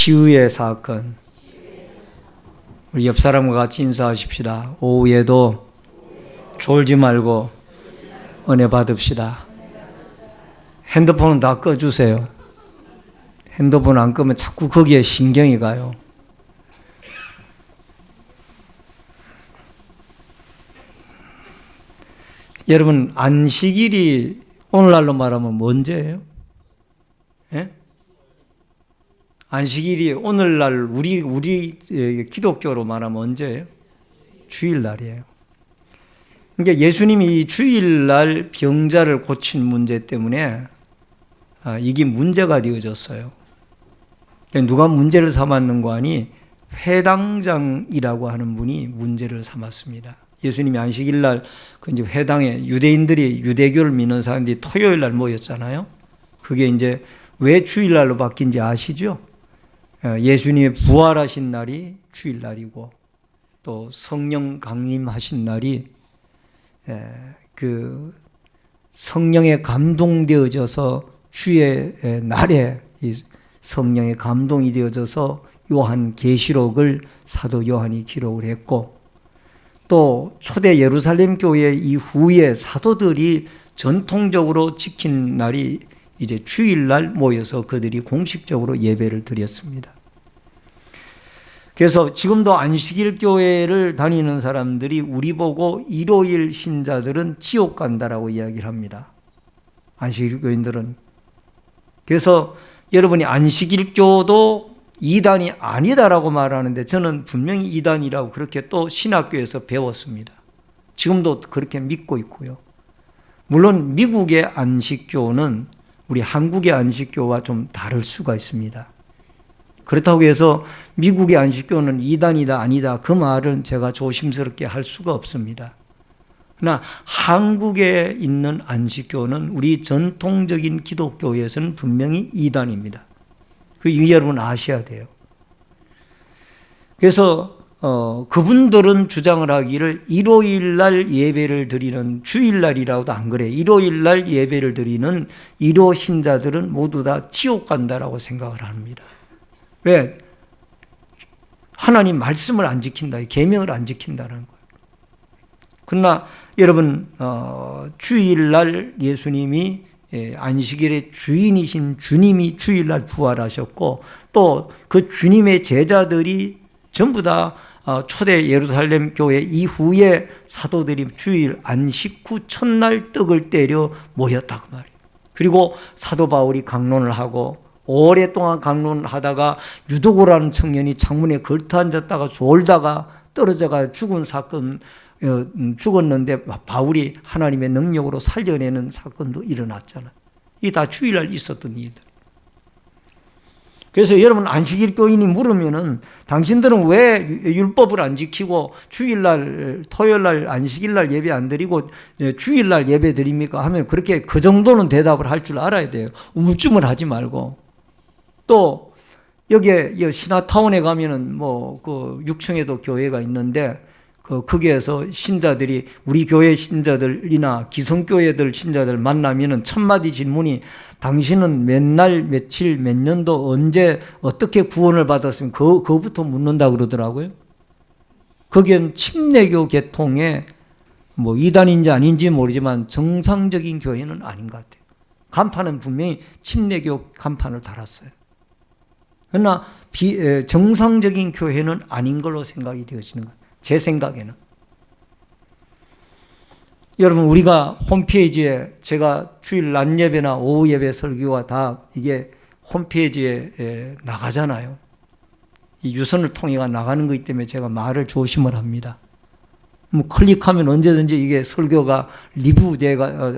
치유의 사건. 우리 옆 사람과 같이 인사하십시다. 오후에도 졸지 말고 은혜 받읍시다. 핸드폰은 다 꺼주세요. 핸드폰 안 끄면 자꾸 거기에 신경이 가요. 여러분, 안식일이 오늘날로 말하면 언제예요? 예? 안식일이 오늘날 우리 기독교로 말하면 언제예요? 주일날이에요. 그러니까 예수님이 주일날 병자를 고친 문제 때문에 이게 문제가 되어졌어요. 그러니까 누가 문제를 삼았는가 하니 회당장이라고 하는 분이 문제를 삼았습니다. 예수님이 안식일날 그 이제 회당에 유대인들이 유대교를 믿는 사람들이 토요일날 모였잖아요. 그게 이제 왜 주일날로 바뀐지 아시죠? 예수님의 부활하신 날이 주일날이고 또 성령 강림하신 날이 그 성령에 감동되어져서 주의 날에 이 성령에 감동이 되어져서 요한 계시록을 사도 요한이 기록을 했고 또 초대 예루살렘 교회 이후에 사도들이 전통적으로 지킨 날이 이제 주일날 모여서 그들이 공식적으로 예배를 드렸습니다. 그래서 지금도 안식일 교회를 다니는 사람들이 우리 보고 일요일 신자들은 지옥 간다라고 이야기를 합니다. 안식일 교인들은. 그래서 여러분이 안식일교도 이단이 아니다라고 말하는데 저는 분명히 이단이라고 그렇게 또 신학교에서 배웠습니다. 지금도 그렇게 믿고 있고요. 물론 미국의 안식교는 우리 한국의 안식교와 좀 다를 수가 있습니다. 그렇다고 해서 미국의 안식교는 이단이다 아니다 그 말은 제가 조심스럽게 할 수가 없습니다. 그러나 한국에 있는 안식교는 우리 전통적인 기독교에서는 분명히 이단입니다. 이 여러분 아셔야 돼요. 그래서 그분들은 주장을 하기를 일요일날 예배를 드리는 주일날이라고도 안 그래요. 일요일날 예배를 드리는 일요 신자들은 모두 다 지옥 간다라고 생각을 합니다. 왜? 하나님 말씀을 안 지킨다. 계명을 안 지킨다는 거예요. 그러나 여러분 주일날 예수님이 안식일의 주인이신 주님이 주일날 부활하셨고 또 그 주님의 제자들이 전부 다 초대 예루살렘 교회 이후에 사도들이 주일 안식 후 첫날 떡을 때려 모였다 그 말이에요. 그리고 사도 바울이 강론을 하고 오랫동안 강론을 하다가 유도고라는 청년이 창문에 걸터 앉았다가 졸다가 떨어져가 죽은 사건 죽었는데 바울이 하나님의 능력으로 살려내는 사건도 일어났잖아요. 이게 다 주일날 있었던 일들. 그래서 여러분 안식일 교인이 물으면은 당신들은 왜 율법을 안 지키고 주일날 토요일날 안식일날 예배 안 드리고 주일날 예배 드립니까 하면 그렇게 그 정도는 대답을 할 줄 알아야 돼요. 우물쭈물 하지 말고. 또 여기에 신화타운에 가면은 뭐 그 6층에도 교회가 있는데 거기에서 신자들이 우리 교회 신자들이나 기성교회들 신자들 만나면은 첫마디 질문이 당신은 몇 날 며칠 몇 년도 언제 어떻게 구원을 받았으면 그거부터 묻는다 그러더라고요. 거기엔 침례교 계통의 뭐 이단인지 아닌지 모르지만 정상적인 교회는 아닌 것 같아요. 간판은 분명히 침례교 간판을 달았어요. 그러나 정상적인 교회는 아닌 걸로 생각이 되어지는 거예요. 제 생각에는. 여러분 우리가 홈페이지에 제가 주일 낮 예배나 오후 예배 설교가 다 이게 홈페이지에 나가잖아요. 이 유선을 통해 나가는 거기 때문에 제가 말을 조심을 합니다. 뭐 클릭하면 언제든지 이게 설교가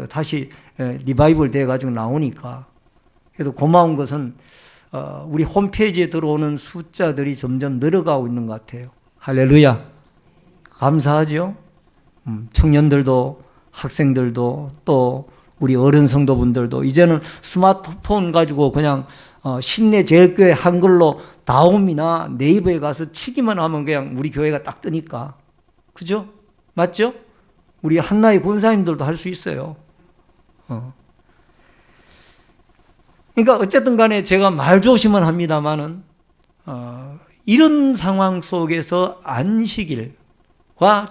다시 리바이벌 돼가지고 나오니까. 그래도 고마운 것은 우리 홈페이지에 들어오는 숫자들이 점점 늘어가고 있는 것 같아요. 할렐루야. 감사하죠. 청년들도 학생들도 또 우리 어른 성도분들도 이제는 스마트폰 가지고 그냥 신내 제일교회 한글로 다옴이나 네이버에 가서 치기만 하면 그냥 우리 교회가 딱 뜨니까. 그죠? 맞죠? 우리 한나의 권사님들도 할 수 있어요. 그러니까 어쨌든 간에 제가 말 조심은 합니다만은 이런 상황 속에서 안식일과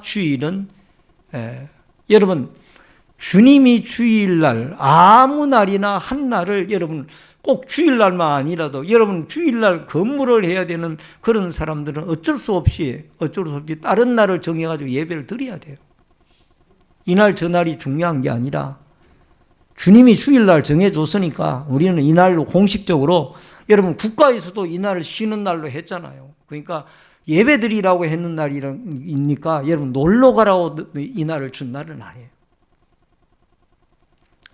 주일은 여러분 주님이 주일날 아무 날이나 한 날을 여러분 꼭 주일날만 아니라도 여러분 주일날 근무를 해야 되는 그런 사람들은 어쩔 수 없이 다른 날을 정해가지고 예배를 드려야 돼요. 이날 저날이 중요한 게 아니라 주님이 주일날 정해줬으니까 우리는 이날로 공식적으로 여러분 국가에서도 이날을 쉬는 날로 했잖아요. 그러니까 예배드리라고 했는 날이니까 여러분 놀러 가라고 이날을 준 날은 아니에요.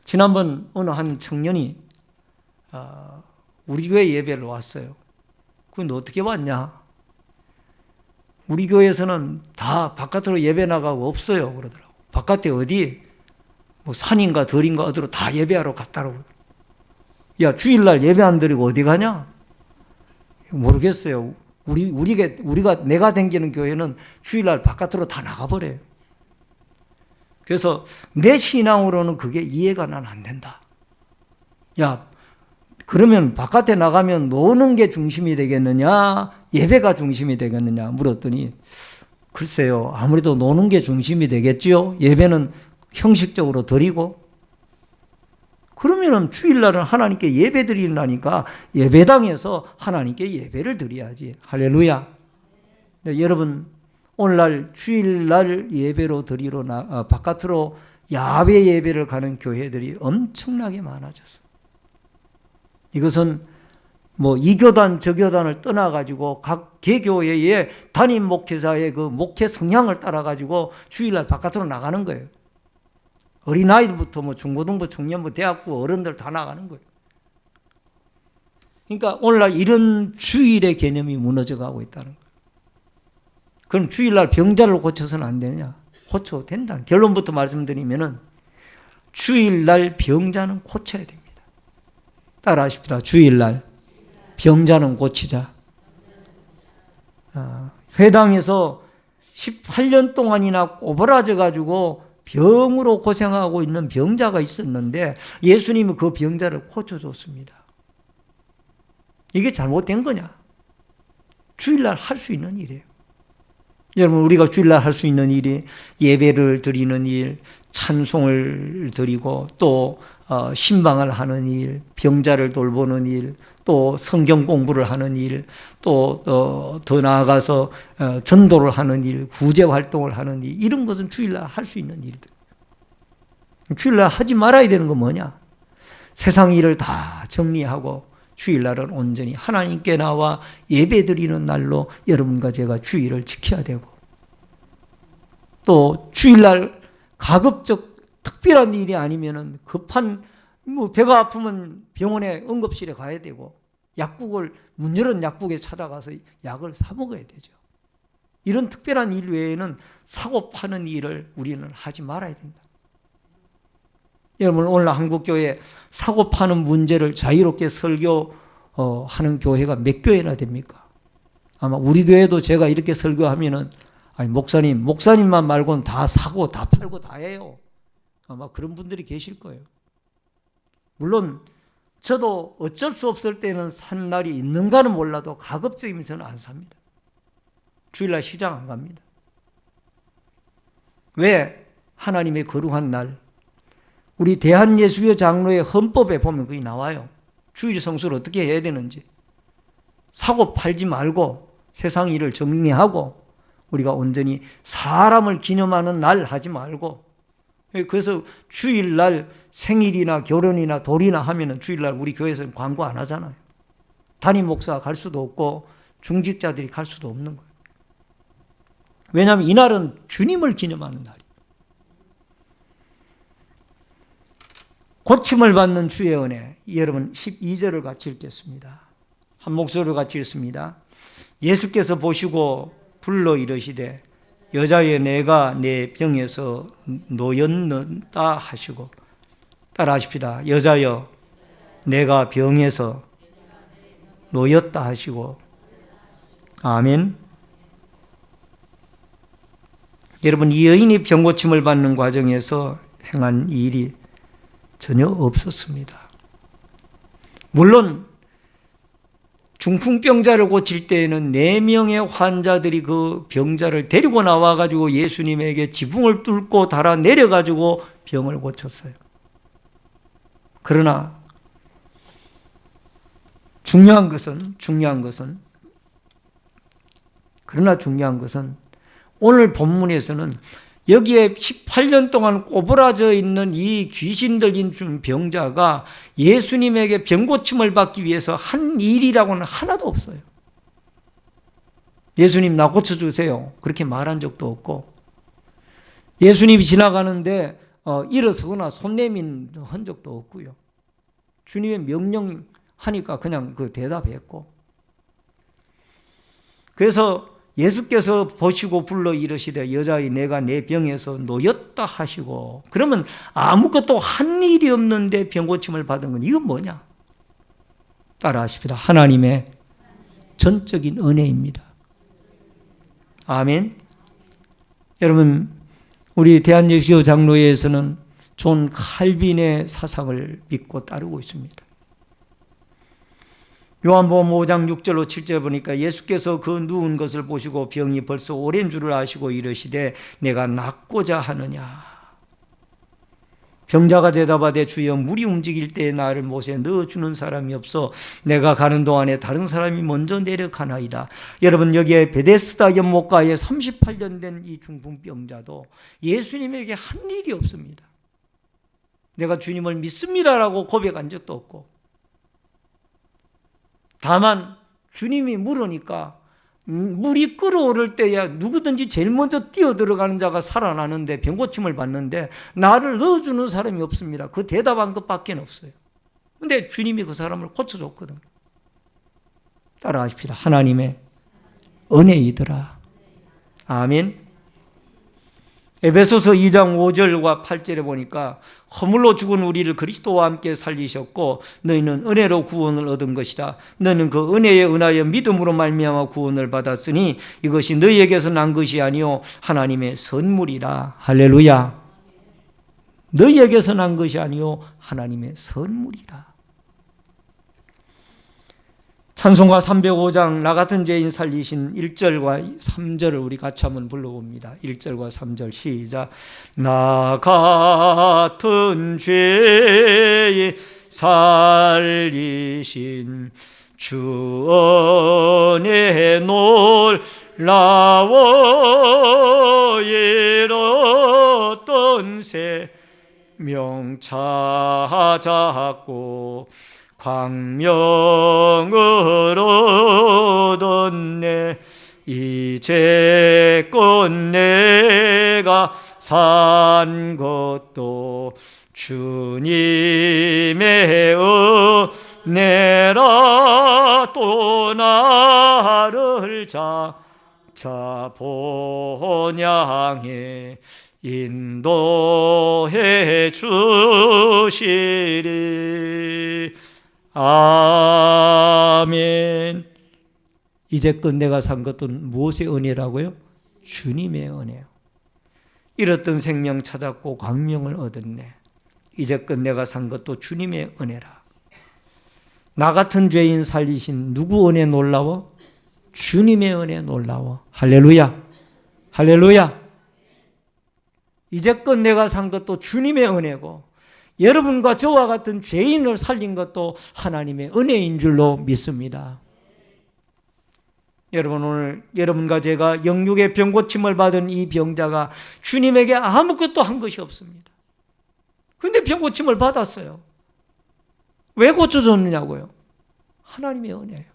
지난번 어느 한 청년이 우리 교회 예배를 왔어요. 근데 어떻게 왔냐? 우리 교회에서는 다 바깥으로 예배 나가고 없어요 그러더라고. 바깥에 어디 뭐 산인가 들인가 어디로 다 예배하러 갔다고. 야 주일날 예배 안 드리고 어디 가냐? 모르겠어요. 우리가 내가 다니는 교회는 주일날 바깥으로 다 나가버려요. 그래서 내 신앙으로는 그게 이해가 난 안 된다. 야 그러면 바깥에 나가면 노는 게 중심이 되겠느냐 예배가 중심이 되겠느냐 물었더니 글쎄요 아무래도 노는 게 중심이 되겠지요. 예배는 형식적으로 드리고 그러면은 주일날은 하나님께 예배 드리려니까 예배당에서 하나님께 예배를 드려야지. 할렐루야. 네, 여러분 오늘날 주일날 예배로 드리러 바깥으로 야외 예배를 가는 교회들이 엄청나게 많아졌어요. 이것은 뭐 이 교단 저 교단을 떠나가지고 각 개교회의 담임 목회자의 그 목회 성향을 따라가지고 주일날 바깥으로 나가는 거예요. 어린아이부터 뭐 중고등부, 청년부, 대학부 어른들 다 나가는 거예요. 그러니까 오늘날 이런 주일의 개념이 무너져 가고 있다는 거예요. 그럼 주일날 병자를 고쳐서는 안 되느냐? 고쳐도 된다. 결론부터 말씀드리면은 주일날 병자는 고쳐야 됩니다. 따라 하십시다. 주일날 병자는 고치자. 회당에서 18년 동안이나 꼬부라져 가지고 병으로 고생하고 있는 병자가 있었는데 예수님은 그 병자를 고쳐줬습니다. 이게 잘못된 거냐? 주일날 할 수 있는 일이에요. 여러분 우리가 주일날 할 수 있는 일이 예배를 드리는 일, 찬송을 드리고 또 신방을 하는 일, 병자를 돌보는 일, 또 성경 공부를 하는 일, 또 더 나아가서 전도를 하는 일, 구제 활동을 하는 일, 이런 것은 주일날 할 수 있는 일들. 주일날 하지 말아야 되는 건 뭐냐? 세상 일을 다 정리하고 주일날은 온전히 하나님께 나와 예배드리는 날로 여러분과 제가 주일을 지켜야 되고, 또 주일날 가급적 특별한 일이 아니면은 급한 뭐 배가 아프면 병원에 응급실에 가야 되고 약국을 문 열은 약국에 찾아가서 약을 사 먹어야 되죠. 이런 특별한 일 외에는 사고 파는 일을 우리는 하지 말아야 된다. 여러분 오늘 한국교회 사고 파는 문제를 자유롭게 설교하는 교회가 몇 교회나 됩니까? 아마 우리 교회도 제가 이렇게 설교하면은 아니 목사님만 말고는 다 사고 다 팔고 다 해요. 아마 그런 분들이 계실 거예요. 물론 저도 어쩔 수 없을 때는 산 날이 있는가는 몰라도 가급적이면 저는 안 삽니다. 주일날 시장 안 갑니다. 왜? 하나님의 거룩한 날, 우리 대한예수교 장로의 헌법에 보면 그게 나와요. 주일 성수를 어떻게 해야 되는지. 사고 팔지 말고 세상 일을 정리하고 우리가 온전히 사람을 기념하는 날 하지 말고, 그래서 주일날 생일이나 결혼이나 돌이나 하면은 주일날 우리 교회에서는 광고 안 하잖아요. 담임 목사가 갈 수도 없고 중직자들이 갈 수도 없는 거예요. 왜냐하면 이날은 주님을 기념하는 날이에요. 고침을 받는 주의 은혜. 여러분 12절을 같이 읽겠습니다. 한 목소리로 같이 읽습니다. 예수께서 보시고 불러 이르시되 여자여 내가 내 병에서 놓였느다 하시고, 따라 하십시다. 여자여 내가 병에서 놓였다 하시고. 아멘. 여러분 이 여인이 병고침을 받는 과정에서 행한 일이 전혀 없었습니다. 물론 중풍병자를 고칠 때에는 4명의 환자들이 그 병자를 데리고 나와가지고 예수님에게 지붕을 뚫고 달아 내려가지고 병을 고쳤어요. 그러나 중요한 것은 오늘 본문에서는 여기에 18년 동안 꼬부라져 있는 이 귀신 들린 병자가 예수님에게 병고침을 받기 위해서 한 일이라고는 하나도 없어요. 예수님 나 고쳐주세요 그렇게 말한 적도 없고, 예수님이 지나가는데 일어서거나 손 내민 흔적도 없고요. 주님의 명령하니까 그냥 그 대답했고, 그래서 예수께서 보시고 불러 이르시되 여자의 내가 내 병에서 놓였다 하시고, 그러면 아무것도 한 일이 없는데 병고침을 받은 건 이건 뭐냐? 따라하십시다. 하나님의 전적인 은혜입니다. 아멘. 여러분, 우리 대한예수교 장로회에서는 존 칼빈의 사상을 믿고 따르고 있습니다. 요한복음 5장 6절로 7절 보니까 예수께서 그 누운 것을 보시고 병이 벌써 오랜 줄을 아시고 이르시되 내가 낫고자 하느냐. 병자가 대답하되 주여 물이 움직일 때에 나를 못에 넣어주는 사람이 없어 내가 가는 동안에 다른 사람이 먼저 내려가나이다. 여러분, 여기에 베데스다 연못가에 38년 된 이 중풍병자도 예수님에게 한 일이 없습니다. 내가 주님을 믿습니다라고 고백한 적도 없고, 다만 주님이 물으니까 물이 끓어오를 때야 누구든지 제일 먼저 뛰어들어가는 자가 살아나는데 병고침을 받는데 나를 넣어주는 사람이 없습니다. 그 대답한 것밖에 없어요. 근데 주님이 그 사람을 고쳐줬거든요. 따라하십시다. 하나님의 은혜이더라. 아멘. 에베소서 2장 5절과 8절에 보니까 허물로 죽은 우리를 그리스도와 함께 살리셨고 너희는 은혜로 구원을 얻은 것이다. 너희는 그 은혜에 은하여 믿음으로 말미암아 구원을 받았으니 이것이 너희에게서 난 것이 아니요 하나님의 선물이라. 할렐루야. 너희에게서 난 것이 아니요 하나님의 선물이라. 찬송가 305장 나 같은 죄인 살리신 1절과 3절을 우리 같이 한번 불러봅니다. 1절과 3절 시작. 나 같은 죄인 살리신 주 은혜 놀라워 잃었던 생명 찾았고 광명을 얻었네. 이제껏 내가 산 것도 주님의 은혜라. 또 나를 자자 본향에 인도해 주시리. 아멘. 이제껏 내가 산 것도 무엇의 은혜라고요? 주님의 은혜요. 잃었던 생명 찾았고 광명을 얻었네. 이제껏 내가 산 것도 주님의 은혜라. 나 같은 죄인 살리신 누구 은혜 놀라워? 주님의 은혜 놀라워. 할렐루야. 할렐루야. 이제껏 내가 산 것도 주님의 은혜고 여러분과 저와 같은 죄인을 살린 것도 하나님의 은혜인 줄로 믿습니다. 여러분, 오늘 여러분과 제가 영육의 병고침을 받은 이 병자가 주님에게 아무것도 한 것이 없습니다. 그런데 병고침을 받았어요. 왜 고쳐줬느냐고요? 하나님의 은혜예요.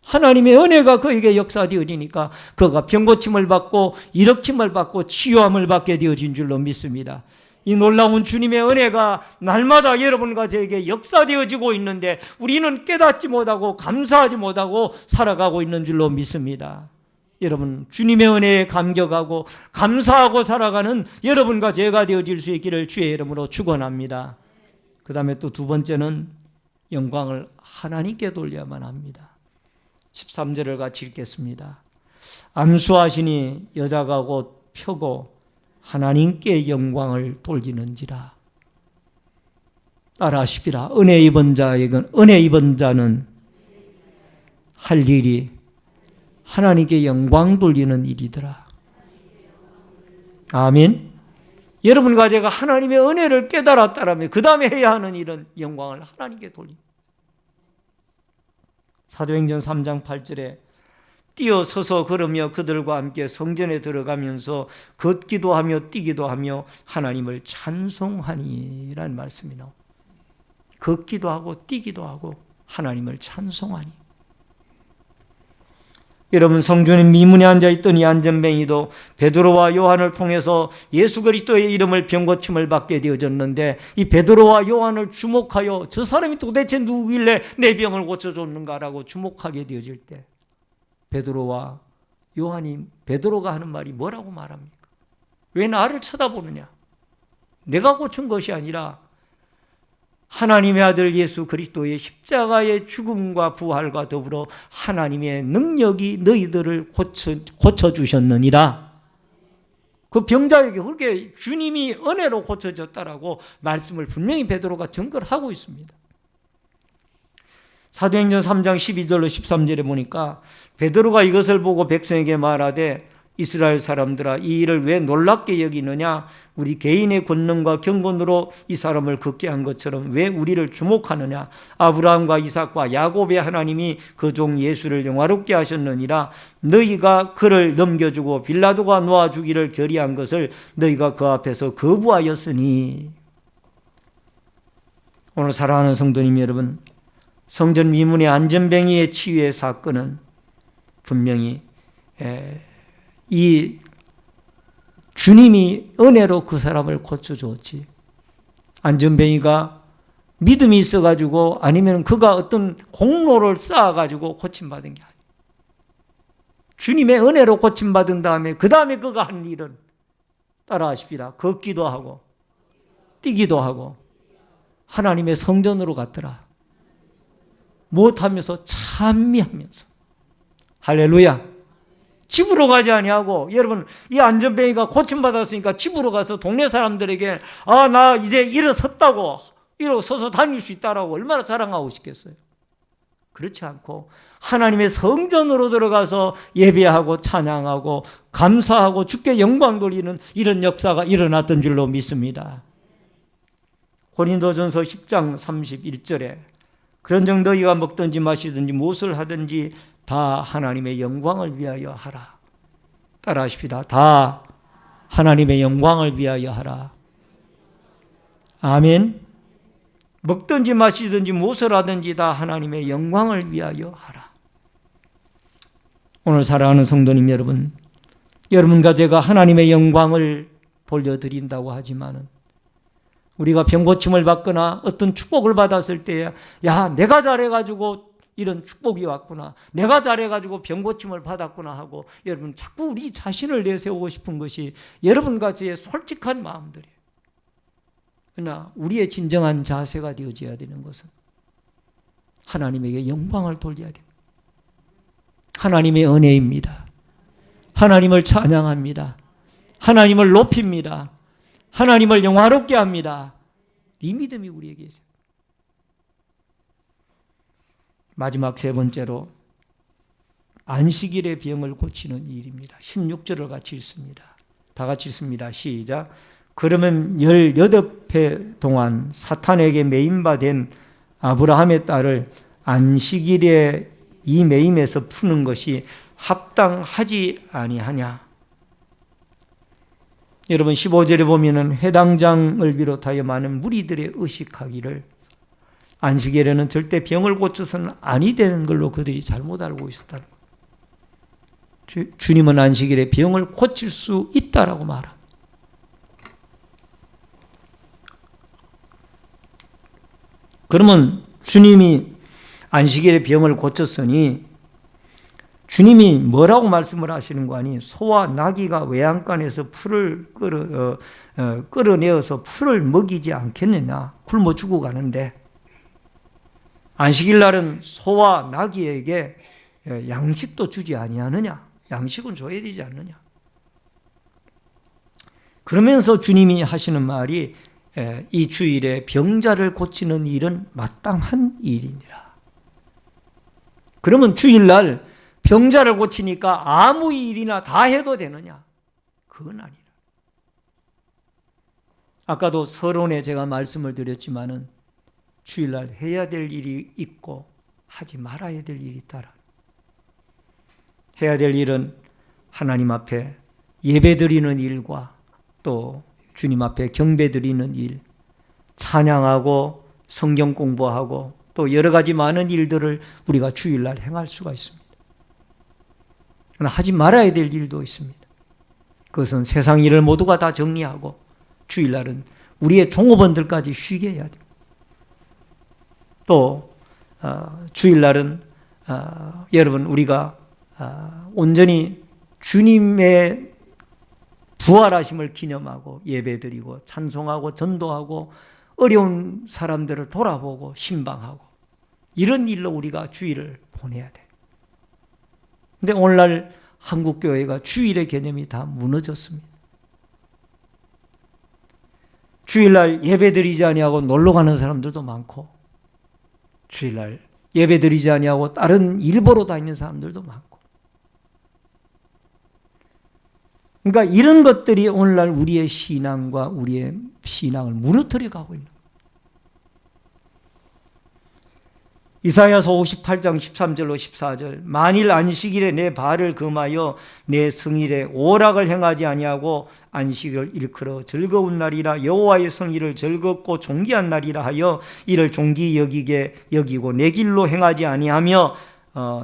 하나님의 은혜가 그에게 역사되어지니까 그가 병고침을 받고 일으킴을 받고 치유함을 받게 되어진 줄로 믿습니다. 이 놀라운 주님의 은혜가 날마다 여러분과 저에게 역사되어지고 있는데 우리는 깨닫지 못하고 감사하지 못하고 살아가고 있는 줄로 믿습니다. 여러분, 주님의 은혜에 감격하고 감사하고 살아가는 여러분과 제가 되어질 수 있기를 주의 이름으로 축원합니다. 그 다음에 또 두 번째는 영광을 하나님께 돌려야만 합니다. 13절을 같이 읽겠습니다. 안수하시니 여자가 곧 펴고 하나님께 영광을 돌리는지라. 따라하십시다. 은혜 입은 자는 할 일이 하나님께 영광 돌리는 일이더라. 아멘. 여러분과 제가 하나님의 은혜를 깨달았다라면 그 다음에 해야 하는 일은 영광을 하나님께 돌립니다. 사도행전 3장 8절에 뛰어서서 걸으며 그들과 함께 성전에 들어가면서 걷기도 하며 뛰기도 하며 하나님을 찬송하니라는 말씀이 나옵니다. 걷기도 하고 뛰기도 하고 하나님을 찬송하니. 여러분, 성전의 미문에 앉아있던 이 안전뱅이도 베드로와 요한을 통해서 예수 그리스도의 이름을 병고침을 받게 되어졌는데, 이 베드로와 요한을 주목하여 저 사람이 도대체 누구길래 내 병을 고쳐줬는가라고 주목하게 되어질 때, 베드로와 요한이, 베드로가 하는 말이 뭐라고 말합니까? 왜 나를 쳐다보느냐? 내가 고친 것이 아니라 하나님의 아들 예수 그리스도의 십자가의 죽음과 부활과 더불어 하나님의 능력이 너희들을 고쳐주셨느니라. 그 병자에게 그렇게 주님이 은혜로 고쳐졌다라고 말씀을 분명히 베드로가 증거를 하고 있습니다. 사도행전 3장 12절로 13절에 보니까 베드로가 이것을 보고 백성에게 말하되 이스라엘 사람들아, 이 일을 왜 놀랍게 여기느냐? 우리 개인의 권능과 경건으로 이 사람을 걷게 한 것처럼 왜 우리를 주목하느냐? 아브라함과 이삭과 야곱의 하나님이 그 종 예수를 영화롭게 하셨느니라. 너희가 그를 넘겨주고 빌라도가 놓아주기를 결의한 것을 너희가 그 앞에서 거부하였으니. 오늘 사랑하는 성도님 여러분, 성전 미문의 안전뱅이의 치유의 사건은 분명히 이 주님이 은혜로 그 사람을 고쳐줬지, 안전뱅이가 믿음이 있어가지고 아니면 그가 어떤 공로를 쌓아가지고 고침받은 게 아니에요. 주님의 은혜로 고침받은 다음에 그 다음에 그가 한 일은 따라하십시다. 걷기도 하고 뛰기도 하고 하나님의 성전으로 갔더라. 무엇하면서? 찬미하면서. 할렐루야. 집으로 가지 아니하고, 여러분, 이 안전뱅이가 고침받았으니까 집으로 가서 동네 사람들에게 나 이제 일어섰다고, 일어서서 다닐 수 있다라고 얼마나 자랑하고 싶겠어요. 그렇지 않고 하나님의 성전으로 들어가서 예배하고 찬양하고 감사하고 주께 영광 돌리는 이런 역사가 일어났던 줄로 믿습니다. 고린도전서 10장 31절에 그런즉 너희가 먹든지 마시든지 무엇을 하든지 다 하나님의 영광을 위하여 하라. 따라하십시다. 다 하나님의 영광을 위하여 하라. 아멘. 먹든지 마시든지 무엇을 하든지 다 하나님의 영광을 위하여 하라. 오늘 사랑하는 성도님 여러분, 여러분과 제가 하나님의 영광을 돌려드린다고 하지만은 우리가 병고침을 받거나 어떤 축복을 받았을 때, 야, 내가 잘해가지고 이런 축복이 왔구나, 내가 잘해가지고 병고침을 받았구나 하고 여러분 자꾸 우리 자신을 내세우고 싶은 것이 여러분과 저의 솔직한 마음들이에요. 그러나 우리의 진정한 자세가 되어져야 되는 것은 하나님에게 영광을 돌려야 됩니다. 하나님의 은혜입니다. 하나님을 찬양합니다. 하나님을 높입니다. 하나님을 영화롭게 합니다. 이 믿음이 우리에게 있어요. 마지막 세 번째로 안식일의 병을 고치는 일입니다. 16절을 같이 읽습니다. 다 같이 읽습니다. 시작. 그러면 18해 동안 사탄에게 매임받은 아브라함의 딸을 안식일에 이 매임에서 푸는 것이 합당하지 아니하냐. 여러분 15절에 보면은 회당장을 비롯하여 많은 무리들의 의식하기를 안식일에는 절대 병을 고쳐서는 아니 되는 걸로 그들이 잘못 알고 있었다는 거예요. 주님은 안식일에 병을 고칠 수 있다라고 말합니다. 그러면 주님이 안식일에 병을 고쳤으니 주님이 뭐라고 말씀을 하시는 거 아니? 소와 나귀가 외양간에서 풀을 끌어내어서 풀을 먹이지 않겠느냐? 굶어 죽어 가는데 안식일 날은 소와 나귀에게 양식도 주지 아니하느냐? 양식은 줘야 되지 않느냐? 그러면서 주님이 하시는 말이 이 주일에 병자를 고치는 일은 마땅한 일이니라. 그러면 주일날 병자를 고치니까 아무 일이나 다 해도 되느냐? 그건 아니라. 아까도 서론에 제가 말씀을 드렸지만은 주일날 해야 될 일이 있고 하지 말아야 될 일이 있다라. 해야 될 일은 하나님 앞에 예배드리는 일과 또 주님 앞에 경배드리는 일, 찬양하고 성경 공부하고 또 여러 가지 많은 일들을 우리가 주일날 행할 수가 있습니다. 그러나 하지 말아야 될 일도 있습니다. 그것은 세상 일을 모두가 다 정리하고 주일날은 우리의 종업원들까지 쉬게 해야 됩니다. 또 주일날은 여러분 우리가 온전히 주님의 부활하심을 기념하고 예배드리고 찬송하고 전도하고 어려운 사람들을 돌아보고 신방하고 이런 일로 우리가 주일을 보내야 돼. 근데 오늘날 한국교회가 주일의 개념이 다 무너졌습니다. 주일날 예배드리지 아니하고 놀러 가는 사람들도 많고 주일날 예배드리지 아니하고 다른 일 보러 다니는 사람들도 많고 그러니까 이런 것들이 오늘날 우리의 신앙과 우리의 신앙을 무너뜨려 가고 있는 거예요. 이사야서 58장 13절로 14절 만일 안식일에 내 발을 금하여 내 성일에 오락을 행하지 아니하고 안식을 일컬어 즐거운 날이라 여호와의 성일을 즐겁고 존귀한 날이라 하여 이를 존귀 여기고 내 길로 행하지 아니하며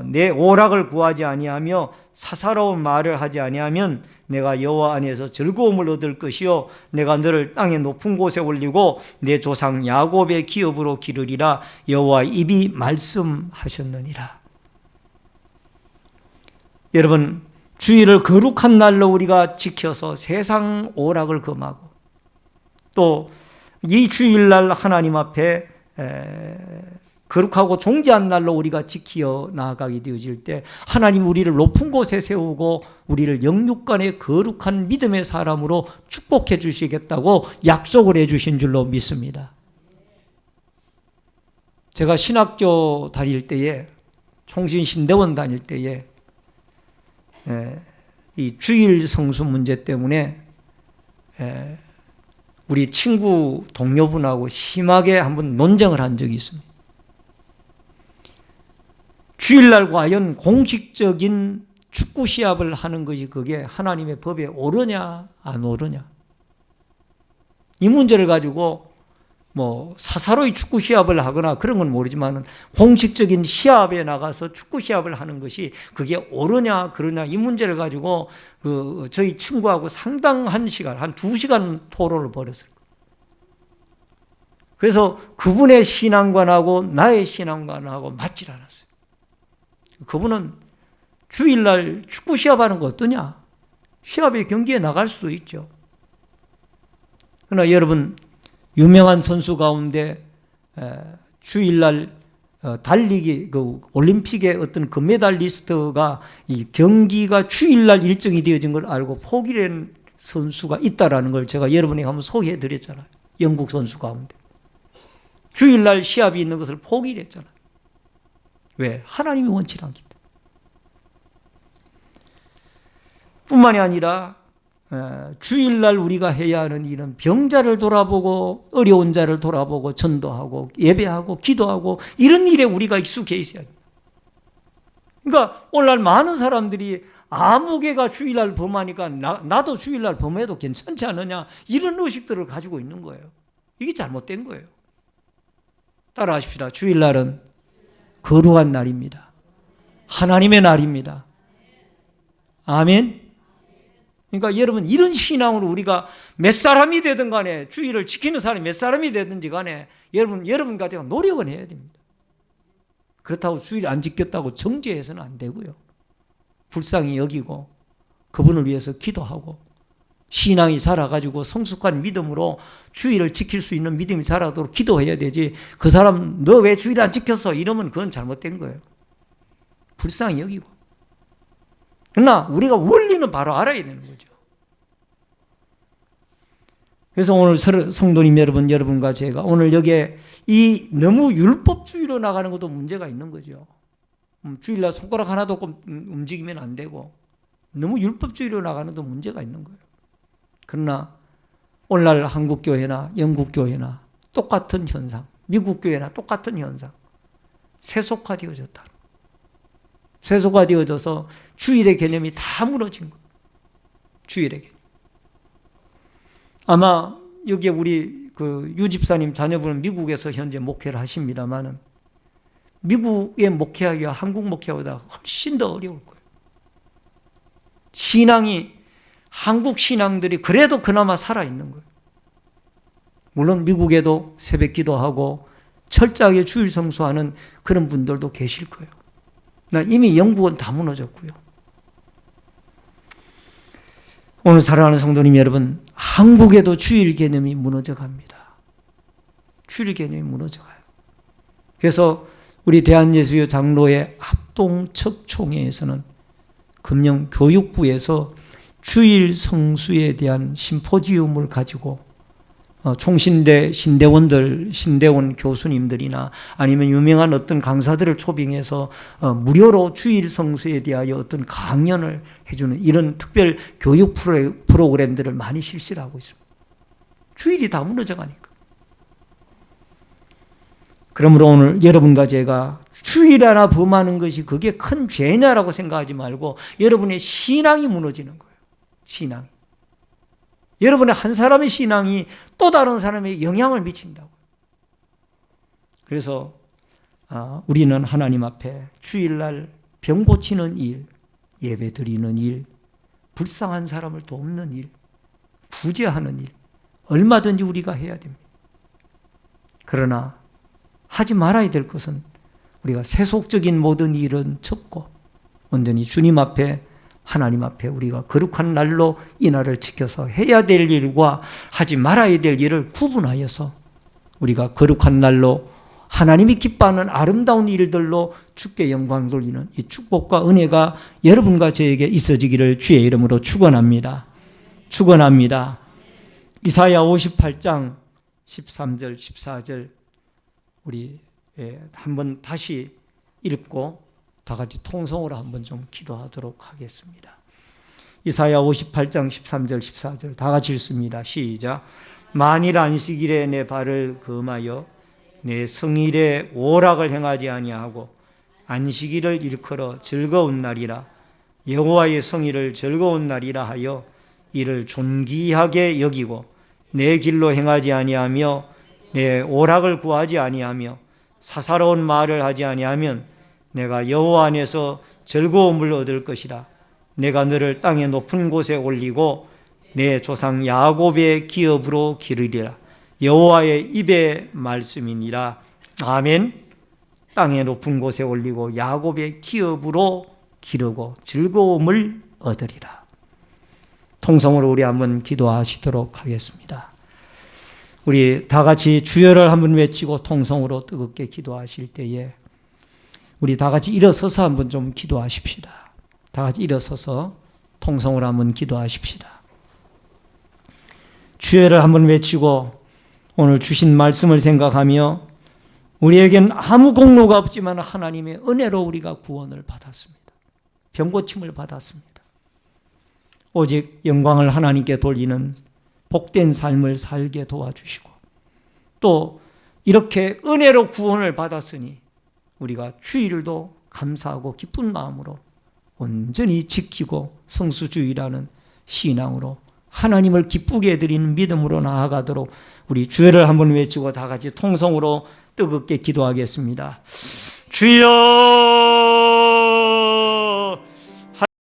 내 오락을 구하지 아니하며 사사로운 말을 하지 아니하면 내가 여호와 안에서 즐거움을 얻을 것이요 내가 너를 땅의 높은 곳에 올리고 내 조상 야곱의 기업으로 기르리라 여호와 입이 말씀하셨느니라. 여러분 주일을 거룩한 날로 우리가 지켜서 세상 오락을 금하고 또 이 주일날 하나님 앞에 거룩하고 존귀한 날로 우리가 지켜 나아가게 되어질 때 하나님 우리를 높은 곳에 세우고 우리를 영육간의 거룩한 믿음의 사람으로 축복해 주시겠다고 약속을 해 주신 줄로 믿습니다. 제가 신학교 다닐 때에 총신신대원 다닐 때에 이 주일 성수 문제 때문에 우리 친구 동료분하고 심하게 한번 논쟁을 한 적이 있습니다. 주일날 과연 공식적인 축구 시합을 하는 것이 그게 하나님의 법에 오르냐 안 오르냐 이 문제를 가지고 뭐 사사로이 축구 시합을 하거나 그런 건 모르지만 공식적인 시합에 나가서 축구 시합을 하는 것이 그게 옳으냐 그러냐 이 문제를 가지고 저희 친구하고 상당한 시간 한 2시간 토론을 벌였어요. 그래서 그분의 신앙관하고 나의 신앙관하고 맞질 않았어요. 그분은 주일날 축구 시합하는 거 어떠냐? 시합에 경기에 나갈 수도 있죠. 그러나 여러분 유명한 선수 가운데 주일날 달리기 올림픽의 어떤 금메달리스트가 이 경기가 주일날 일정이 되어진 걸 알고 포기된 선수가 있다라는 걸 제가 여러분에게 한번 소개해 드렸잖아요. 영국 선수 가운데 주일날 시합이 있는 것을 포기를 했잖아요. 왜? 하나님이 원치 않기 때문에. 뿐만이 아니라 주일날 우리가 해야 하는 일은 병자를 돌아보고 어려운 자를 돌아보고 전도하고 예배하고 기도하고 이런 일에 우리가 익숙해 있어야 됩니다. 그러니까 오늘날 많은 사람들이 아무개가 주일날 범하니까 나도 주일날 범해도 괜찮지 않느냐 이런 의식들을 가지고 있는 거예요. 이게 잘못된 거예요. 따라하십시다. 주일날은 거룩한 날입니다. 하나님의 날입니다. 아멘. 그러니까 여러분 이런 신앙으로 우리가 몇 사람이 되든 간에 주일을 지키는 사람이 몇 사람이 되든지 간에 여러분 가지고 노력은 해야 됩니다. 그렇다고 주일 안 지켰다고 정죄해서는 안 되고요. 불쌍히 여기고 그분을 위해서 기도하고 신앙이 자라가지고 성숙한 믿음으로 주일을 지킬 수 있는 믿음이 자라도록 기도해야 되지 그 사람 너 왜 주일 안 지켰어? 이러면 그건 잘못된 거예요. 불쌍히 여기고. 그러나 우리가 원리는 바로 알아야 되는 거죠. 그래서 오늘 성도님 여러분과 제가 오늘 여기에 이 너무 율법주의로 나가는 것도 문제가 있는 거죠. 주일날 손가락 하나도 움직이면 안 되고 너무 율법주의로 나가는 데 문제가 있는 거예요. 그러나 오늘날 한국 교회나 영국 교회나 똑같은 현상, 미국 교회나 똑같은 현상, 세속화되어졌다. 세속화되어져서 주일의 개념이 다 무너진 거예요. 주일의 개념. 아마 여기에 우리 유 집사님 자녀분은 미국에서 현재 목회를 하십니다만은 미국의 목회하기와 한국 목회보다 훨씬 더 어려울 거예요. 신앙이 한국 신앙들이 그래도 그나마 살아있는 거예요. 물론 미국에도 새벽 기도하고 철저하게 주일 성수하는 그런 분들도 계실 거예요. 이미 영국은 다 무너졌고요. 오늘 사랑하는 성도님 여러분, 한국에도 주일 개념이 무너져 갑니다. 주일 개념이 무너져 가요. 그래서 우리 대한예수교 장로회 합동척총회에서는 금년 교육부에서 주일 성수에 대한 심포지움을 가지고 총신대 신대원 교수님들이나 아니면 유명한 어떤 강사들을 초빙해서 무료로 주일 성수에 대하여 어떤 강연을 해주는 이런 특별 교육 프로그램들을 많이 실시를 하고 있습니다. 주일이 다 무너져 가니까. 그러므로 오늘 여러분과 제가 주일 하나 범하는 것이 그게 큰 죄냐라고 생각하지 말고 여러분의 신앙이 무너지는 거예요. 신앙이. 여러분의 한 사람의 신앙이 또 다른 사람에게 영향을 미친다고. 그래서 우리는 하나님 앞에 주일날 병 고치는 일, 예배 드리는 일, 불쌍한 사람을 돕는 일, 구제하는 일, 얼마든지 우리가 해야 됩니다. 그러나 하지 말아야 될 것은 우리가 세속적인 모든 일은 접고 온전히 주님 앞에 하나님 앞에 우리가 거룩한 날로 이 날을 지켜서 해야 될 일과 하지 말아야 될 일을 구분하여서 우리가 거룩한 날로 하나님이 기뻐하는 아름다운 일들로 주께 영광 돌리는 이 축복과 은혜가 여러분과 저에게 있어지기를 주의 이름으로 축원합니다. 축원합니다. 이사야 58장 13절 14절 우리 한번 다시 읽고 다 같이 통성으로 한번 좀 기도하도록 하겠습니다. 이사야 58장 13절 14절 다 같이 읽습니다. 시작. 만일 안식일에 내 발을 금하여 내 성일에 오락을 행하지 아니하고 안식일을 일컬어 즐거운 날이라 여호와의 성일을 즐거운 날이라 하여 이를 존귀하게 여기고 내 길로 행하지 아니하며 내 오락을 구하지 아니하며 사사로운 말을 하지 아니하면 내가 여호와 안에서 즐거움을 얻을 것이라. 내가 너를 땅의 높은 곳에 올리고 내 조상 야곱의 기업으로 기르리라. 여호와의 입의 말씀이니라. 아멘. 땅의 높은 곳에 올리고 야곱의 기업으로 기르고 즐거움을 얻으리라. 통성으로 우리 한번 기도하시도록 하겠습니다. 우리 다 같이 주여를 한번 외치고 통성으로 뜨겁게 기도하실 때에 우리 다 같이 일어서서 한번 좀 기도하십시다. 다 같이 일어서서 통성으로 한번 기도하십시다. 주여를 한번 외치고 오늘 주신 말씀을 생각하며 우리에겐 아무 공로가 없지만 하나님의 은혜로 우리가 구원을 받았습니다. 병고침을 받았습니다. 오직 영광을 하나님께 돌리는 복된 삶을 살게 도와주시고 또 이렇게 은혜로 구원을 받았으니 우리가 주일도 감사하고 기쁜 마음으로 온전히 지키고 성수주의라는 신앙으로 하나님을 기쁘게 해드리는 믿음으로 나아가도록 우리 주여를 한번 외치고 다 같이 통성으로 뜨겁게 기도하겠습니다. 주여